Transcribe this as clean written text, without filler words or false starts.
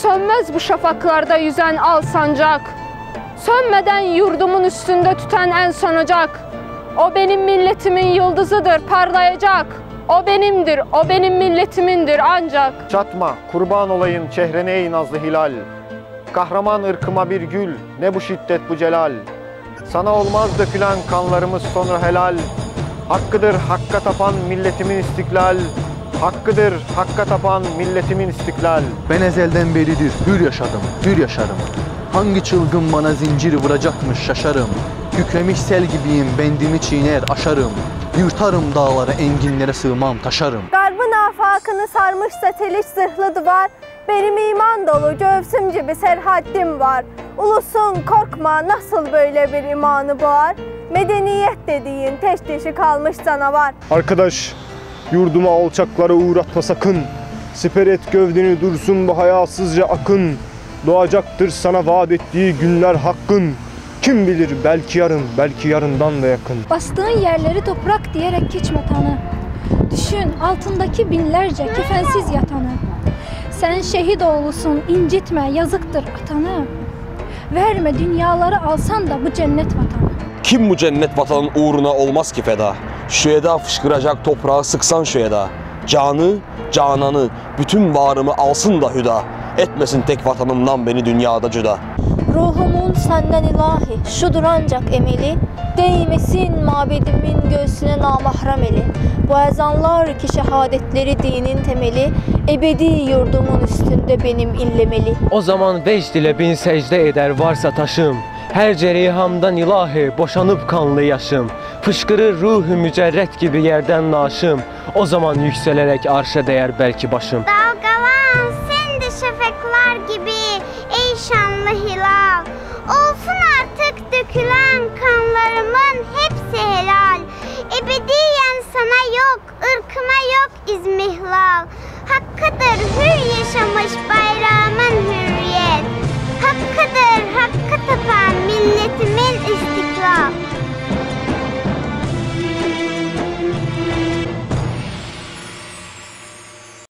sönmez bu şafaklarda yüzen al sancak. Sönmeden yurdumun üstünde tüten en son ocak. O benim milletimin yıldızıdır, parlayacak. O benimdir, o benim milletimindir ancak. Çatma, kurban olayım çehrene ey nazlı hilal. Kahraman ırkıma bir gül, ne bu şiddet bu celal. Sana olmaz dökülen kanlarımız sonra helal. Hakkıdır hakka tapan milletimin istiklal. Hakkıdır hakka tapan milletimin istiklal. Ben ezelden beridir hür yaşadım, hür yaşarım. Hangi çılgın bana zinciri vuracakmış şaşarım. Kükremiş sel gibiyim, bendimi çiğner aşarım. Yırtarım dağları, enginlere sığmam taşarım. Garbın afakını sarmışsa teliş zırhlı duvar. Benim iman dolu göğsüm gibi serhaddim var. Ulusun korkma, nasıl böyle bir imanı boğar? Medeniyet dediğin teş dişi kalmış canavar. Arkadaş, yurduma alçaklara uğratma sakın. Siper et gövdeni, dursun bu hayasızca akın. Doğacaktır sana vaat ettiği günler hakkın. Kim bilir, belki yarın, belki yarından da yakın. Bastığın yerleri toprak diyerek geçme Tanı. Düşün altındaki binlerce kefensiz yatanı. Sen şehit oğlusun, incitme, yazıktır atanı. Verme dünyaları alsan da bu cennet vatanı. Kim bu cennet vatanın uğruna olmaz ki feda? Şu eda fışkıracak toprağı sıksan şu eda. Canı, cananı, bütün varımı alsın da hüda. Etmesin tek vatanımdan beni dünyada cüda. Ruhumun senden ilahi, şudur ancak emeli. Değmesin mabedimin göğsüne namahrem eli. Bu ezanlar ki şehadetleri dinin temeli. Ebedi yurdumun üstünde benim illemeli. O zaman vecd ile bin secde eder varsa taşım. Her cerihamdan ilahi boşanıp kanlı yaşım. Fışkırır ruhu mücerret gibi yerden naşım. O zaman yükselerek arşa değer belki başım. Dalgalan sen de şafaklar gibi ey şanlı hilal. Olsun artık dökülen kanlarımın hepsi helal. Ebediyen sana yok, ırkıma yok izmihlal. Hakkıdır hür yaşamış